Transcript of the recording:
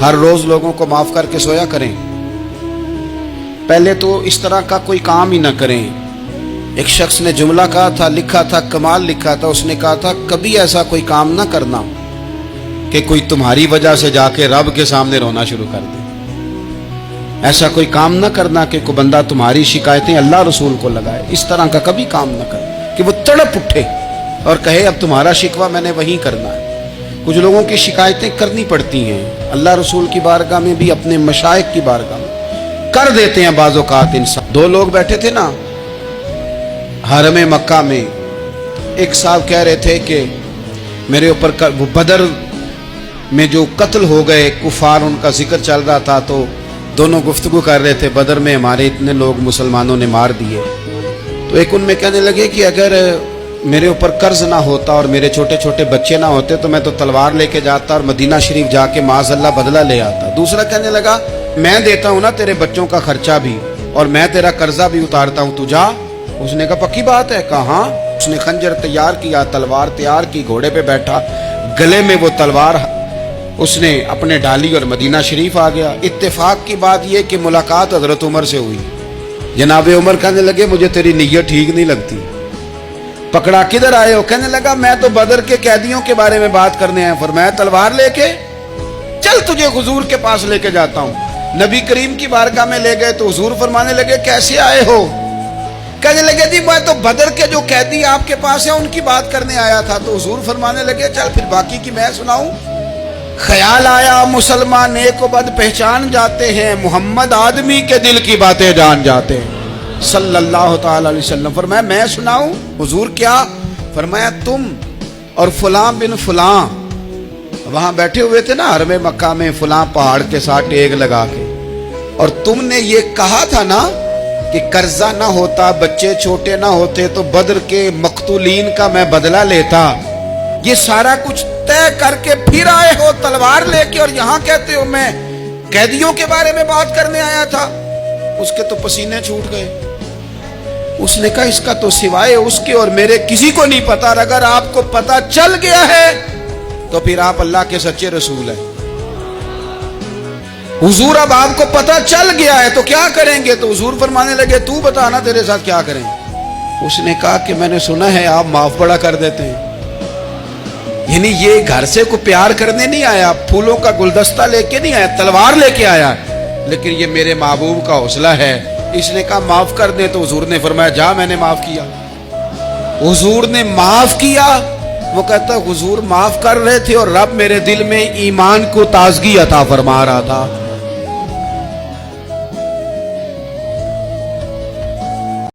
ہر روز لوگوں کو معاف کر کے سویا کریں. پہلے تو اس طرح کا کوئی کام ہی نہ کریں. ایک شخص نے جملہ کہا تھا، لکھا تھا، کمال لکھا تھا. اس نے کہا تھا کبھی ایسا کوئی کام نہ کرنا کہ کوئی تمہاری وجہ سے جا کے رب کے سامنے رونا شروع کر دے. ایسا کوئی کام نہ کرنا کہ کوئی بندہ تمہاری شکایتیں اللہ رسول کو لگائے. اس طرح کا کبھی کام نہ کر کہ وہ تڑپ اٹھے اور کہے اب تمہارا شکوہ میں نے وہیں کرنا ہے. کچھ لوگوں کی شکایتیں کرنی پڑتی ہیں اللہ رسول کی بارگاہ میں بھی، اپنے مشائخ کی بارگاہ میں کر دیتے ہیں بعض اوقات انسان. دو لوگ بیٹھے تھے نا حرم مکہ میں. ایک صاحب کہہ رہے تھے کہ میرے اوپر وہ بدر میں جو قتل ہو گئے کفار، ان کا ذکر چل رہا تھا تو دونوں گفتگو کر رہے تھے، بدر میں ہمارے اتنے لوگ مسلمانوں نے مار دیے. تو ایک ان میں کہنے لگے کہ اگر میرے اوپر قرض نہ ہوتا اور میرے چھوٹے چھوٹے بچے نہ ہوتے تو میں تو تلوار لے کے جاتا اور مدینہ شریف جا کے معاذ اللہ بدلہ لے آتا. دوسرا کہنے لگا میں دیتا ہوں نا تیرے بچوں کا خرچہ بھی اور میں تیرا قرضہ بھی اتارتا ہوں، تو جا. اس نے کہا پکی بات ہے. کہاں؟ اس نے خنجر تیار کیا، تلوار تیار کی، گھوڑے پہ بیٹھا، گلے میں وہ تلوار اس نے اپنے ڈالی اور مدینہ شریف آ گیا. اتفاق کی بات یہ کہ ملاقات حضرت عمر سے ہوئی. جناب عمر کہنے لگے مجھے تیری نیت ٹھیک نہیں لگتی. پکڑا کدھر آئے ہو؟ کہنے لگا میں تو بدر کے قیدیوں کے بارے میں بات کرنے آیا. فرمایا تلوار لے کے چل تجھے حضور کے پاس لے کے جاتا ہوں. نبی کریم کی بارگاہ میں لے گئے تو حضور فرمانے لگے کیسے آئے ہو؟ کہنے لگے جی میں تو بدر کے جو قیدی آپ کے پاس ہیں ان کی بات کرنے آیا تھا. تو حضور فرمانے لگے چل پھر باقی کی میں سناؤں. خیال آیا مسلمان نیک و بد پہچان جاتے ہیں، محمد آدمی کے دل کی باتیں جان جاتے ہیں صلی اللہ تعالی علیہ وسلم. فرمایا میں سناؤں؟ حضور کیا؟ فرمایا تم اور فلاں بن فلاں وہاں بیٹھے ہوئے تھے نا حرم مکہ میں فلاں پہاڑ کے ساتھ ٹیک لگا کے، اور تم نے یہ کہا تھا نا کہ قرضہ نہ ہوتا، بچے چھوٹے نہ ہوتے تو بدر کے مقتولین کا میں بدلہ لیتا. یہ سارا کچھ طے کر کے پھر آئے ہو تلوار لے کے اور یہاں کہتے ہو میں قیدیوں کے بارے میں بات کرنے آیا تھا. اس کے تو پسینے چھوٹ گئے. اس نے کہا اس کا تو سوائے اس کے اور میرے کسی کو نہیں پتا. اگر آپ کو پتا چل گیا ہے تو پھر آپ اللہ کے سچے رسول ہیں. حضور اب آپ کو پتا چل گیا ہے تو کیا کریں گے؟ تو حضور فرمانے لگے تو بتا نا تیرے ساتھ کیا کریں. اس نے کہا کہ میں نے سنا ہے آپ معاف بڑا کر دیتے ہیں. یعنی یہ گھر سے کوئی پیار کرنے نہیں آیا، پھولوں کا گلدستہ لے کے نہیں آیا، تلوار لے کے آیا، لیکن یہ میرے محبوب کا حوصلہ ہے. اس نے کہا معاف کر دے. تو حضور نے فرمایا جا میں نے معاف کیا. حضور نے معاف کیا. وہ کہتا حضور معاف کر رہے تھے اور رب میرے دل میں ایمان کو تازگی عطا فرما رہا تھا.